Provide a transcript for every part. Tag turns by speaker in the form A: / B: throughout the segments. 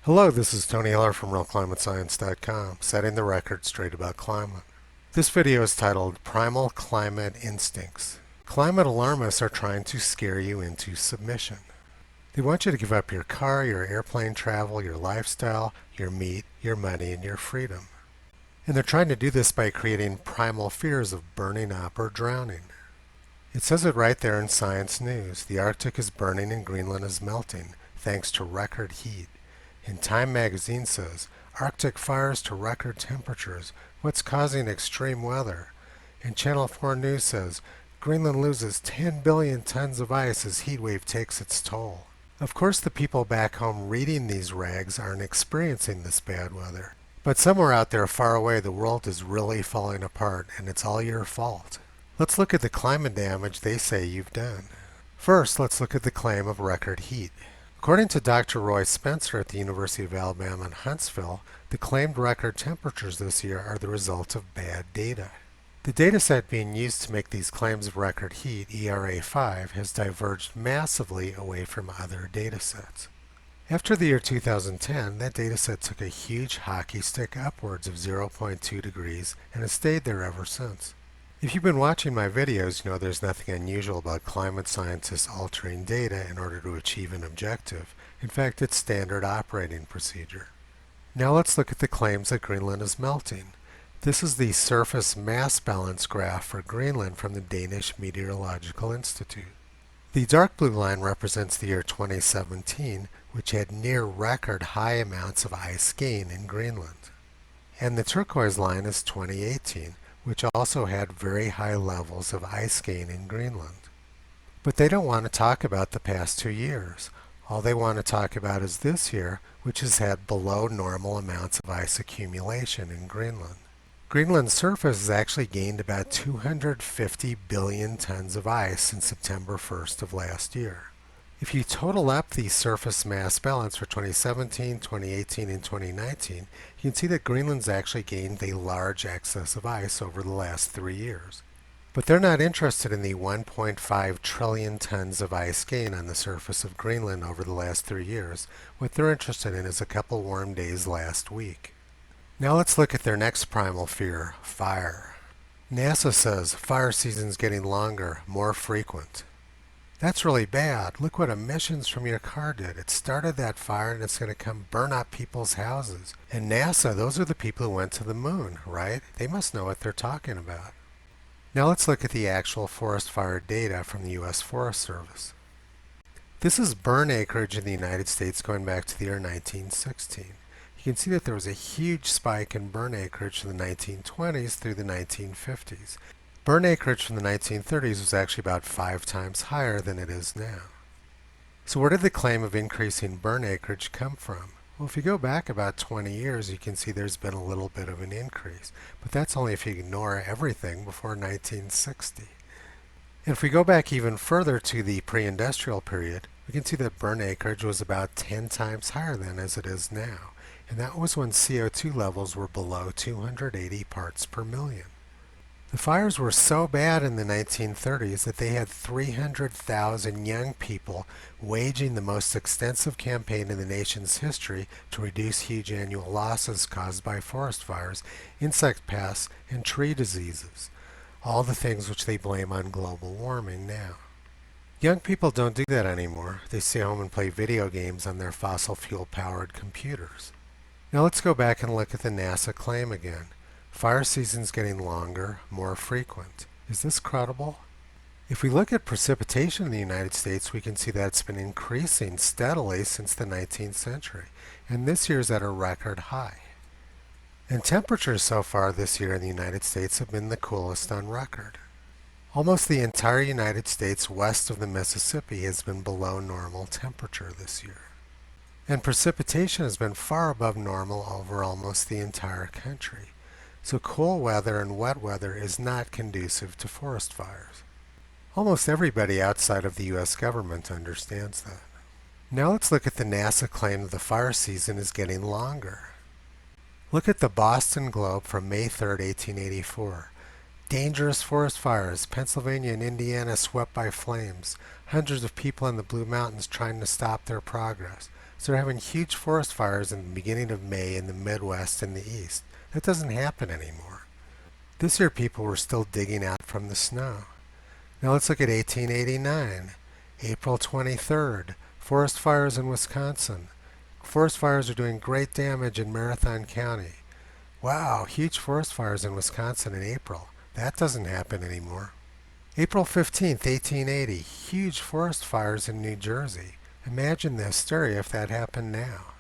A: Hello, this is Tony Heller from RealClimateScience.com, setting the record straight about climate. This video is titled Primal Climate Instincts. Climate alarmists are trying to scare you into submission. They want you to give up your car, your airplane travel, your lifestyle, your meat, your money, and your freedom. And they're trying to do this by creating primal fears of burning up or drowning. It says it right there in Science News. The Arctic is burning and Greenland is melting, thanks to record heat. And Time magazine says, Arctic fires to record temperatures. What's causing extreme weather? And Channel 4 News says, Greenland loses 10 billion tons of ice as heat wave takes its toll. Of course, the people back home reading these rags aren't experiencing this bad weather. But somewhere out there far away, the world is really falling apart, and it's all your fault. Let's look at the climate damage they say you've done. First, let's look at the claim of record heat. According to Dr. Roy Spencer at the University of Alabama in Huntsville, the claimed record temperatures this year are the result of bad data. The data set being used to make these claims of record heat, ERA5, has diverged massively away from other data sets. After the year 2010, that data set took a huge hockey stick upwards of 0.2 degrees and has stayed there ever since. If you've been watching my videos, you know there's nothing unusual about climate scientists altering data in order to achieve an objective. In fact, it's standard operating procedure. Now let's look at the claims that Greenland is melting. This is the surface mass balance graph for Greenland from the Danish Meteorological Institute. The dark blue line represents the year 2017, which had near record high amounts of ice gain in Greenland. And the turquoise line is 2018. Which also had very high levels of ice gain in Greenland. But they don't want to talk about the past 2 years. All they want to talk about is this year, which has had below normal amounts of ice accumulation in Greenland. Greenland's surface has actually gained about 250 billion tons of ice since September 1st of last year. If you total up the surface mass balance for 2017, 2018, and 2019, you can see that Greenland's actually gained a large excess of ice over the last 3 years. But they're not interested in the 1.5 trillion tons of ice gain on the surface of Greenland over the last 3 years. What they're interested in is a couple warm days last week. Now let's look at their next primal fear, fire. NASA says fire season's getting longer, more frequent. That's really bad. Look what emissions from your car did. It started that fire and it's going to come burn up people's houses. And NASA, those are the people who went to the moon, right? They must know what they're talking about. Now let's look at the actual forest fire data from the U.S. Forest Service. This is burn acreage in the United States going back to the year 1916. You can see that there was a huge spike in burn acreage from the 1920s through the 1950s. Burn acreage from the 1930s was actually about 5 times higher than it is now. So where did the claim of increasing burn acreage come from? Well, if you go back about 20 years, you can see there's been a little bit of an increase. But that's only if you ignore everything before 1960. And if we go back even further to the pre-industrial period, we can see that burn acreage was about 10 times higher then as it is now. And that was when CO2 levels were below 280 parts per million. The fires were so bad in the 1930s that they had 300,000 young people waging the most extensive campaign in the nation's history to reduce huge annual losses caused by forest fires, insect pests, and tree diseases, all the things which they blame on global warming now. Young people don't do that anymore. They stay home and play video games on their fossil fuel-powered computers. Now let's go back and look at the NASA claim again. Fire season's getting longer, more frequent. Is this credible? If we look at precipitation in the United States, we can see that it's been increasing steadily since the 19th century, and this year's at a record high. And temperatures so far this year in the United States have been the coolest on record. Almost the entire United States west of the Mississippi has been below normal temperature this year. And precipitation has been far above normal over almost the entire country. So cool weather and wet weather is not conducive to forest fires. Almost everybody outside of the U.S. government understands that. Now let's look at the NASA claim that the fire season is getting longer. Look at the Boston Globe from May 3, 1884. Dangerous forest fires. Pennsylvania and Indiana swept by flames. Hundreds of people in the Blue Mountains trying to stop their progress. So they're having huge forest fires in the beginning of May in the Midwest and the East. That doesn't happen anymore. This year people were still digging out from the snow. Now let's look at 1889. April 23rd, forest fires in Wisconsin. Forest fires are doing great damage in Marathon County. Wow, huge forest fires in Wisconsin in April. That doesn't happen anymore. April 15th, 1880, huge forest fires in New Jersey. Imagine the hysteria if that happened now.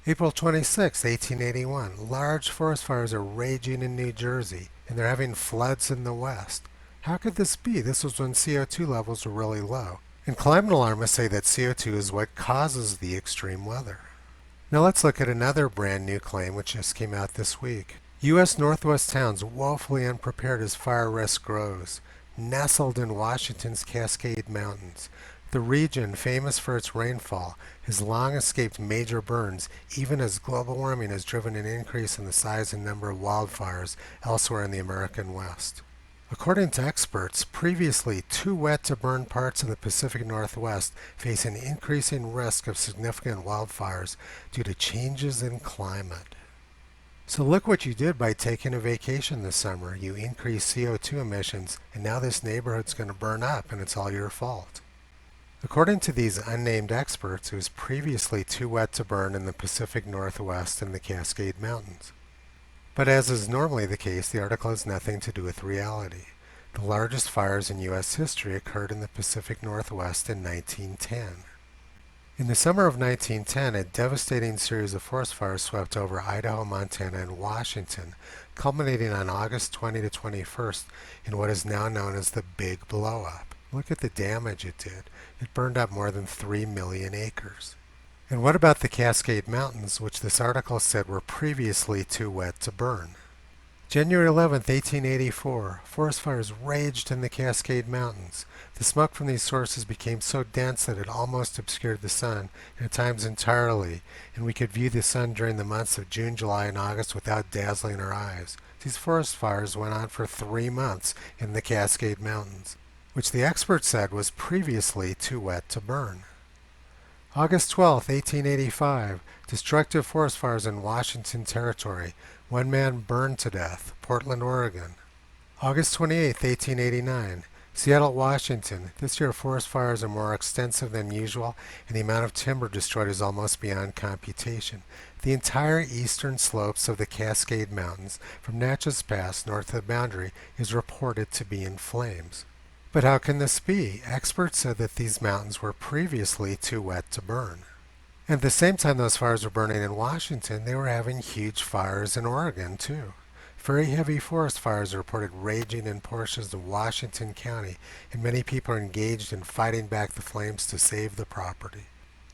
A: April 26, 1881, large forest fires are raging in New Jersey, and they're having floods in the west. How could this be? This was when CO2 levels were really low. And climate alarmists say that CO2 is what causes the extreme weather. Now let's look at another brand new claim which just came out this week. U.S. Northwest towns woefully unprepared as fire risk grows. Nestled in Washington's Cascade Mountains, the region, famous for its rainfall, has long escaped major burns, even as global warming has driven an increase in the size and number of wildfires elsewhere in the American West. According to experts, previously too wet to burn parts of the Pacific Northwest face an increasing risk of significant wildfires due to changes in climate. So look what you did by taking a vacation this summer. You increased CO2 emissions, and now this neighborhood's going to burn up, and it's all your fault. According to these unnamed experts, it was previously too wet to burn in the Pacific Northwest and the Cascade Mountains. But as is normally the case, the article has nothing to do with reality. The largest fires in U.S. history occurred in the Pacific Northwest in 1910. In the summer of 1910, a devastating series of forest fires swept over Idaho, Montana, and Washington, culminating on August 20 to 21st in what is now known as the Big Blow-Up. Look at the damage it did. It burned up more than 3 million acres. And what about the Cascade Mountains, which this article said were previously too wet to burn? January 11, 1884, forest fires raged in the Cascade Mountains. The smoke from these sources became so dense that it almost obscured the sun, and at times entirely, and we could view the sun during the months of June, July, and August without dazzling our eyes. These forest fires went on for 3 months in the Cascade Mountains, which the experts said was previously too wet to burn. August 12, 1885, destructive forest fires in Washington Territory. 1 man burned to death, Portland, Oregon. August 28, 1889, Seattle, Washington. This year forest fires are more extensive than usual, and the amount of timber destroyed is almost beyond computation. The entire eastern slopes of the Cascade Mountains, from Natchez Pass north of the boundary, is reported to be in flames. But how can this be? Experts said that these mountains were previously too wet to burn. At the same time those fires were burning in Washington, they were having huge fires in Oregon, too. Very heavy forest fires are reported raging in portions of Washington County, and many people are engaged in fighting back the flames to save the property.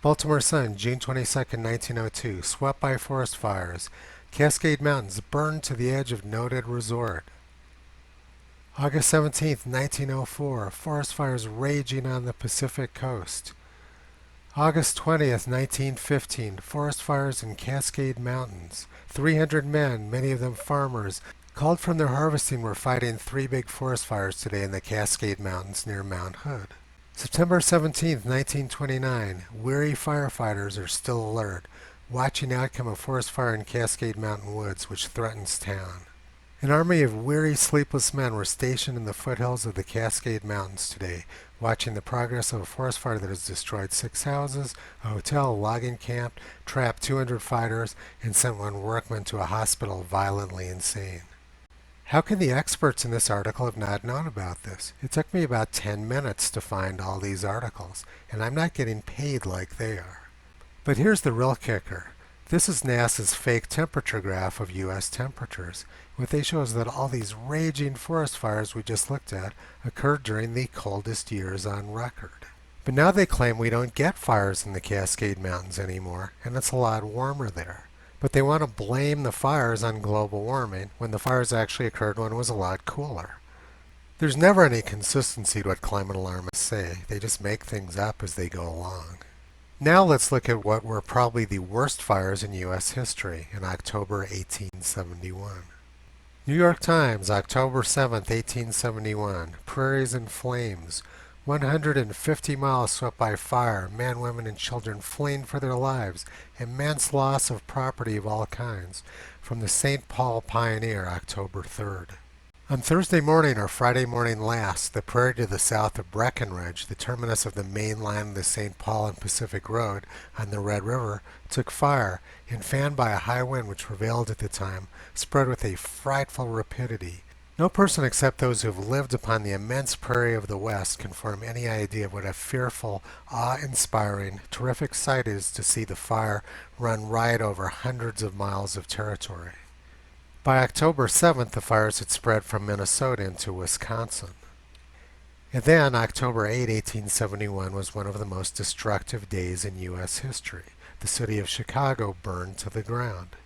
A: Baltimore Sun, June 22, 1902, swept by forest fires. Cascade Mountains burned to the edge of noted resort. August 17, 1904, forest fires raging on the Pacific coast. August 20th, 1915, forest fires in Cascade Mountains. 300 men, many of them farmers, called from their harvesting were fighting 3 big forest fires today in the Cascade Mountains near Mount Hood. September 17, 1929, weary firefighters are still alert, watching outcome of forest fire in Cascade Mountain woods which threatens town. An army of weary, sleepless men were stationed in the foothills of the Cascade Mountains today, watching the progress of a forest fire that has destroyed 6 houses, a hotel, a logging camp, trapped 200 fighters, and sent 1 workman to a hospital violently insane. How can the experts in this article have not known about this? It took me about 10 minutes to find all these articles, and I'm not getting paid like they are. But here's the real kicker. This is NASA's fake temperature graph of U.S. temperatures. What they show is that all these raging forest fires we just looked at occurred during the coldest years on record. But now they claim we don't get fires in the Cascade Mountains anymore, and it's a lot warmer there. But they want to blame the fires on global warming when the fires actually occurred when it was a lot cooler. There's never any consistency to what climate alarmists say. They just make things up as they go along. Now let's look at what were probably the worst fires in U.S. history in October 1871. New York Times, October 7, 1871. Prairies in flames. 150 miles swept by fire, men, women, and children fleeing for their lives, immense loss of property of all kinds. From the St. Paul Pioneer, October 3rd. On Thursday morning or Friday morning last, the prairie to the south of Breckenridge, the terminus of the main line of the St. Paul and Pacific Road on the Red River, took fire, and fanned by a high wind which prevailed at the time, spread with a frightful rapidity. No person except those who have lived upon the immense prairie of the West can form any idea of what a fearful, awe-inspiring, terrific sight is to see the fire run right over hundreds of miles of territory. By October 7th, the fires had spread from Minnesota into Wisconsin. And then, October 8, 1871, was one of the most destructive days in U.S. history. The city of Chicago burned to the ground.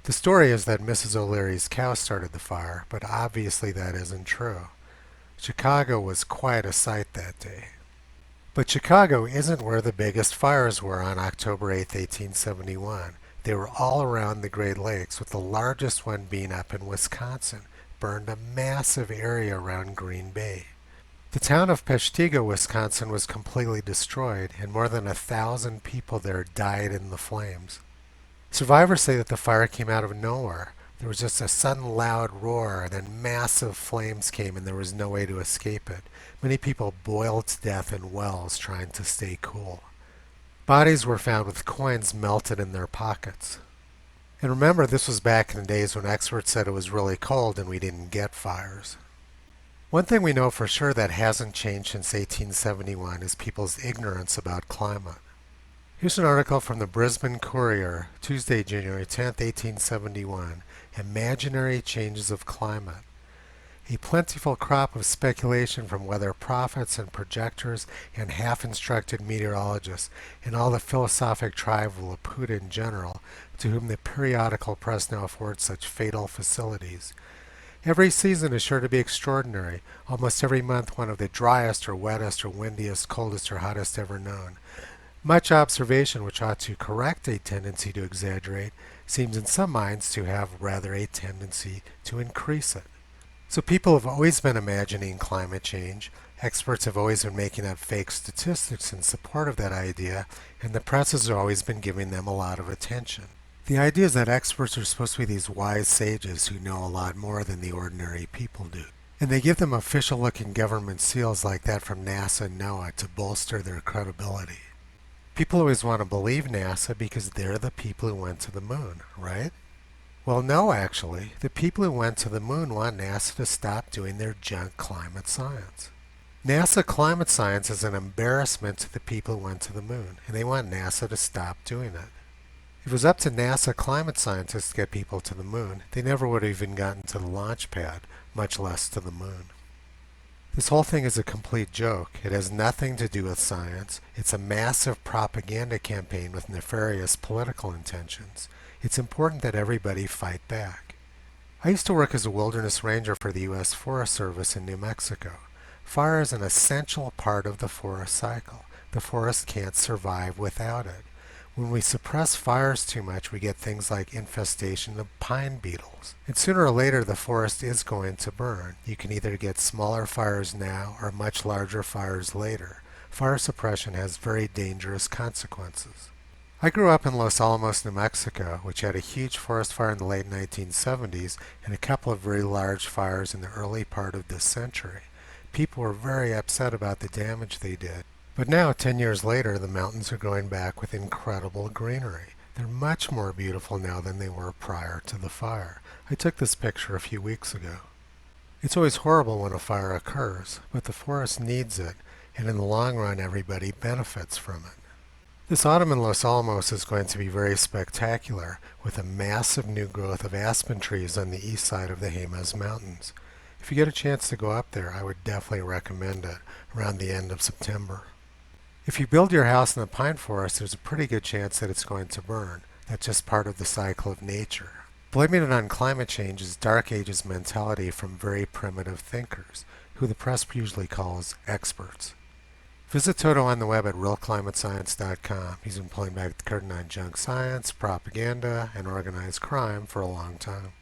A: The story is that Mrs. O'Leary's cow started the fire, but obviously that isn't true. Chicago was quite a sight that day. But Chicago isn't where the biggest fires were on October 8, 1871. They were all around the Great Lakes, with the largest one being up in Wisconsin, burned a massive area around Green Bay. The town of Peshtigo, Wisconsin was completely destroyed, and more than 1,000 people there died in the flames. Survivors say that the fire came out of nowhere. There was just a sudden loud roar, and then massive flames came, and there was no way to escape it. Many people boiled to death in wells trying to stay cool. Bodies were found with coins melted in their pockets. And remember, this was back in the days when experts said it was really cold and we didn't get fires. One thing we know for sure that hasn't changed since 1871 is people's ignorance about climate. Here's an article from the Brisbane Courier, Tuesday, January 10, 1871, Imaginary Changes of Climate. A plentiful crop of speculation from weather prophets and projectors and half-instructed meteorologists and all the philosophic tribe of Laputa in general, to whom the periodical press now affords such fatal facilities. Every season is sure to be extraordinary, almost every month one of the driest or wettest or windiest, coldest or hottest ever known. Much observation which ought to correct a tendency to exaggerate seems in some minds to have rather a tendency to increase it. So people have always been imagining climate change, experts have always been making up fake statistics in support of that idea, and the press has always been giving them a lot of attention. The idea is that experts are supposed to be these wise sages who know a lot more than the ordinary people do. And they give them official-looking government seals like that from NASA and NOAA to bolster their credibility. People always want to believe NASA because they're the people who went to the moon, right? Well, no, actually. The people who went to the moon want NASA to stop doing their junk climate science. NASA climate science is an embarrassment to the people who went to the moon, and they want NASA to stop doing it. If it was up to NASA climate scientists to get people to the moon, they never would have even gotten to the launch pad, much less to the moon. This whole thing is a complete joke. It has nothing to do with science. It's a massive propaganda campaign with nefarious political intentions. It's important that everybody fight back. I used to work as a wilderness ranger for the U.S. Forest Service in New Mexico. Fire is an essential part of the forest cycle. The forest can't survive without it. When we suppress fires too much, we get things like infestation of pine beetles. And sooner or later, the forest is going to burn. You can either get smaller fires now or much larger fires later. Fire suppression has very dangerous consequences. I grew up in Los Alamos, New Mexico, which had a huge forest fire in the late 1970s and a couple of very large fires in the early part of this century. People were very upset about the damage they did. But now, 10 years later, the mountains are growing back with incredible greenery. They're much more beautiful now than they were prior to the fire. I took this picture a few weeks ago. It's always horrible when a fire occurs, but the forest needs it, and in the long run, everybody benefits from it. This autumn in Los Alamos is going to be very spectacular, with a massive new growth of aspen trees on the east side of the Jemez Mountains. If you get a chance to go up there, I would definitely recommend it around the end of September. If you build your house in the pine forest, there's a pretty good chance that it's going to burn. That's just part of the cycle of nature. Blaming it on climate change is Dark Ages mentality from very primitive thinkers, who the press usually calls experts. Visit Toto on the web at realclimatescience.com. He's been pulling back the curtain on junk science, propaganda, and organized crime for a long time.